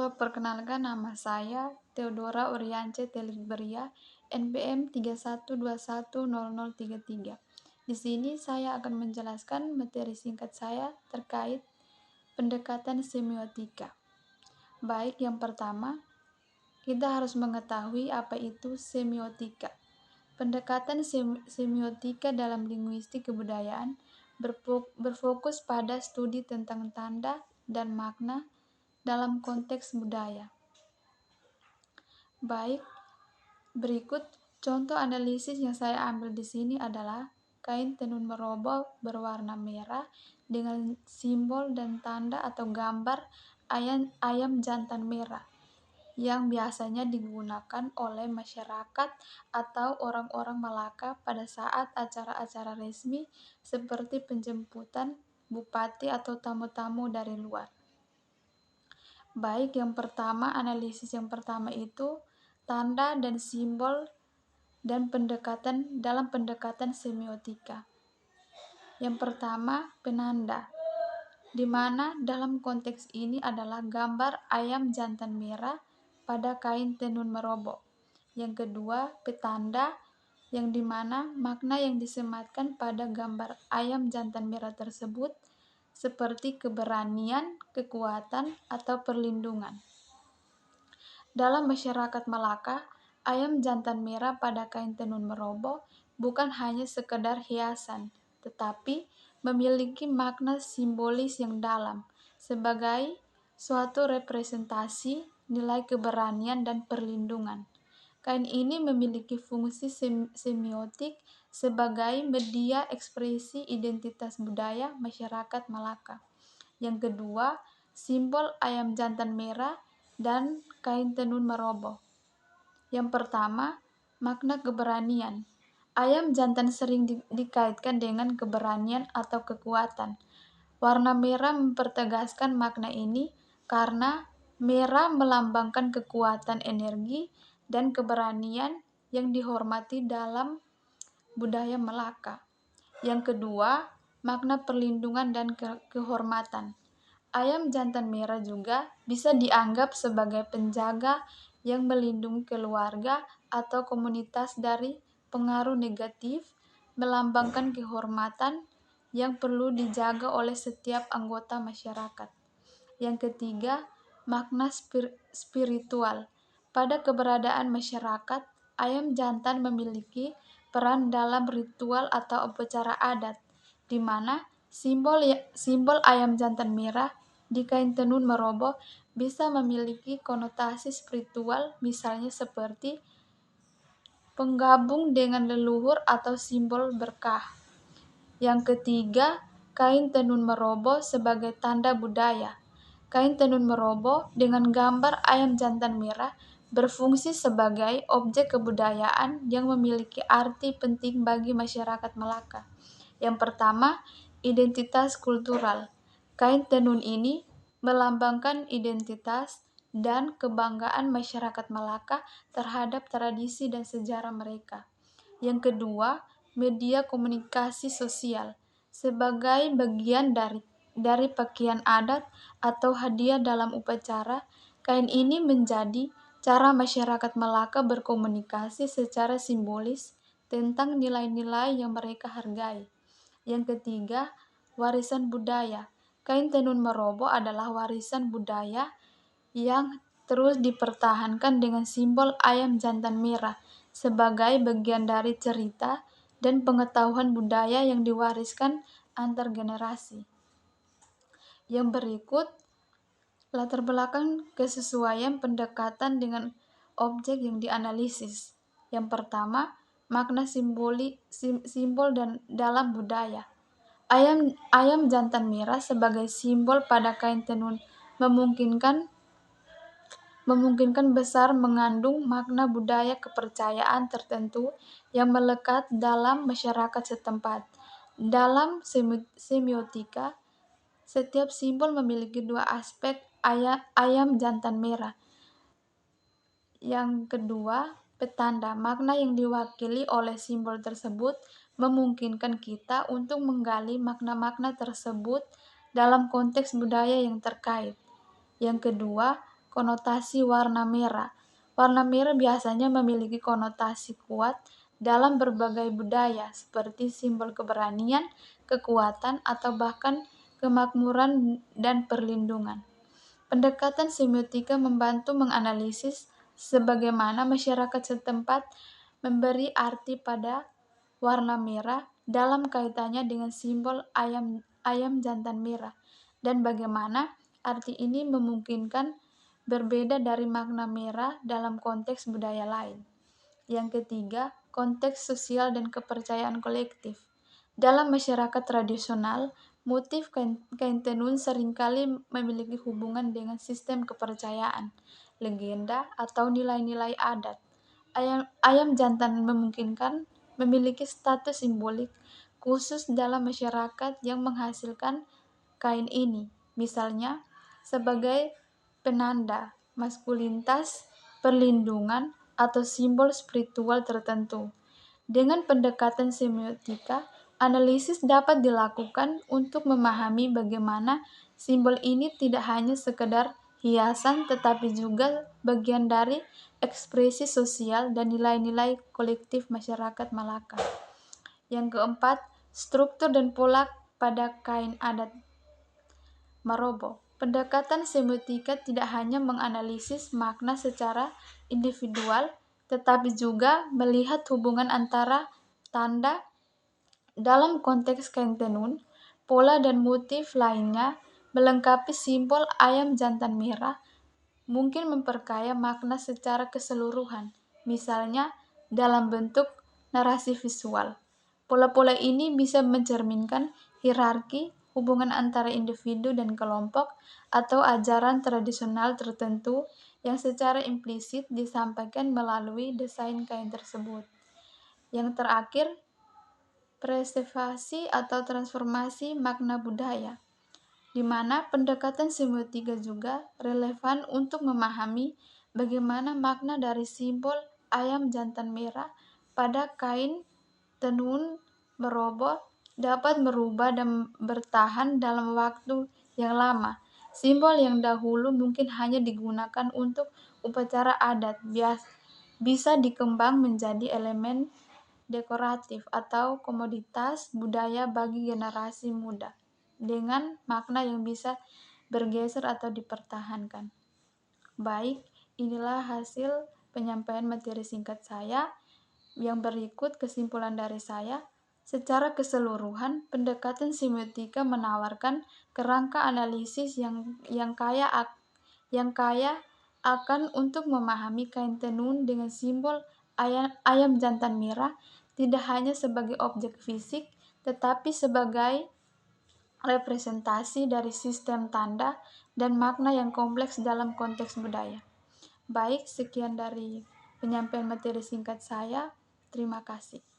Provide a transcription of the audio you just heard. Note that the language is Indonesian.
Halo, perkenalkan nama saya Theodora Oriance Teligberia, NPM 31210033. Di sini saya akan menjelaskan materi singkat saya terkait pendekatan semiotika. Baik, yang pertama, kita harus mengetahui apa itu semiotika. Pendekatan semiotika dalam linguistik kebudayaan berfokus pada studi tentang tanda dan makna dalam konteks budaya. Baik, berikut contoh analisis yang saya ambil di sini adalah kain tenun merobo berwarna merah dengan simbol dan tanda atau gambar ayam jantan merah yang biasanya digunakan oleh masyarakat atau orang-orang Malaka pada saat acara-acara resmi seperti penjemputan bupati atau tamu-tamu dari luar. Baik, analisis yang pertama itu tanda dan simbol dan dalam pendekatan semiotika. Yang pertama, penanda, di mana dalam konteks ini adalah gambar ayam jantan merah pada kain tenun merobo. Yang kedua, petanda, yang di mana makna yang disematkan pada gambar ayam jantan merah tersebut seperti keberanian, kekuatan, atau perlindungan. Dalam masyarakat Malaka, ayam jantan merah pada kain tenun merobo bukan hanya sekedar hiasan, tetapi memiliki makna simbolis yang dalam sebagai suatu representasi nilai keberanian dan perlindungan. Kain ini memiliki fungsi semiotik sebagai media ekspresi identitas budaya masyarakat Malaka. Yang kedua, simbol ayam jantan merah dan kain tenun merobo. Yang pertama, makna keberanian. Ayam jantan sering dikaitkan dengan keberanian atau kekuatan. Warna merah mempertegaskan makna ini karena merah melambangkan kekuatan energi dan keberanian yang dihormati dalam budaya Malaka. Yang kedua, makna perlindungan dan kehormatan. Ayam jantan merah juga bisa dianggap sebagai penjaga yang melindungi keluarga atau komunitas dari pengaruh negatif, melambangkan kehormatan yang perlu dijaga oleh setiap anggota masyarakat. Yang ketiga, makna spiritual. Pada keberadaan masyarakat, ayam jantan memiliki peran dalam ritual atau upacara adat, di mana simbol ayam jantan merah di kain tenun merobo bisa memiliki konotasi spiritual, misalnya seperti penggabung dengan leluhur atau simbol berkah. Yang ketiga, kain tenun merobo sebagai tanda budaya. Kain tenun merobo dengan gambar ayam jantan merah berfungsi sebagai objek kebudayaan yang memiliki arti penting bagi masyarakat Malaka. Yang pertama, identitas kultural. Kain tenun ini melambangkan identitas dan kebanggaan masyarakat Malaka terhadap tradisi dan sejarah mereka. Yang kedua, media komunikasi sosial. Sebagai bagian dari pakaian adat atau hadiah dalam upacara, kain ini menjadi cara masyarakat Malaka berkomunikasi secara simbolis tentang nilai-nilai yang mereka hargai. Yang ketiga, warisan budaya. Kain tenun merobo adalah warisan budaya yang terus dipertahankan dengan simbol ayam jantan merah sebagai bagian dari cerita dan pengetahuan budaya yang diwariskan antar generasi. Yang berikut, latar belakang kesesuaian pendekatan dengan objek yang dianalisis. Yang pertama, makna simbol dan dalam budaya. Ayam jantan merah sebagai simbol pada kain tenun memungkinkan besar mengandung makna budaya kepercayaan tertentu yang melekat dalam masyarakat setempat. Dalam semiotika, setiap simbol memiliki dua aspek ayam jantan merah. Yang kedua, petanda. Makna yang diwakili oleh simbol tersebut memungkinkan kita untuk menggali makna-makna tersebut dalam konteks budaya yang terkait. Yang kedua, konotasi warna merah. Warna merah biasanya memiliki konotasi kuat dalam berbagai budaya, seperti simbol keberanian, kekuatan, atau bahkan kemakmuran dan perlindungan. Pendekatan semiotika membantu menganalisis sebagaimana masyarakat setempat memberi arti pada warna merah dalam kaitannya dengan simbol ayam jantan merah, dan bagaimana arti ini memungkinkan berbeda dari makna merah dalam konteks budaya lain. Yang ketiga, konteks sosial dan kepercayaan kolektif. Dalam masyarakat tradisional, motif kain tenun seringkali memiliki hubungan dengan sistem kepercayaan, legenda, atau nilai-nilai adat. Ayam jantan memungkinkan memiliki status simbolik khusus dalam masyarakat yang menghasilkan kain ini, misalnya sebagai penanda maskulinitas, perlindungan, atau simbol spiritual tertentu. Dengan pendekatan semiotika, analisis dapat dilakukan untuk memahami bagaimana simbol ini tidak hanya sekedar hiasan tetapi juga bagian dari ekspresi sosial dan nilai-nilai kolektif masyarakat Malaka. Yang keempat, struktur dan pola pada kain adat Marobo. Pendekatan semiotika tidak hanya menganalisis makna secara individual, tetapi juga melihat hubungan antara tanda dalam konteks kain tenun, pola dan motif lainnya melengkapi simbol ayam jantan merah, mungkin memperkaya makna secara keseluruhan, misalnya dalam bentuk narasi visual. Pola-pola ini bisa mencerminkan hierarki, hubungan antara individu dan kelompok, atau ajaran tradisional tertentu yang secara implisit disampaikan melalui desain kain tersebut. Yang terakhir, preservasi atau transformasi makna budaya, di mana pendekatan semiotika juga relevan untuk memahami bagaimana makna dari simbol ayam jantan merah pada kain tenun Marobo dapat berubah dan bertahan dalam waktu yang lama. Simbol yang dahulu mungkin hanya digunakan untuk upacara adat bisa dikembang menjadi elemen dekoratif atau komoditas budaya bagi generasi muda dengan makna yang bisa bergeser atau dipertahankan. Baik, inilah hasil penyampaian materi singkat saya. Yang berikut kesimpulan dari saya. Secara keseluruhan, pendekatan semiotika menawarkan kerangka analisis yang kaya akan untuk memahami kain tenun dengan simbol ayam jantan merah tidak hanya sebagai objek fisik, tetapi sebagai representasi dari sistem tanda dan makna yang kompleks dalam konteks budaya. Baik, sekian dari penyampaian materi singkat saya. Terima kasih.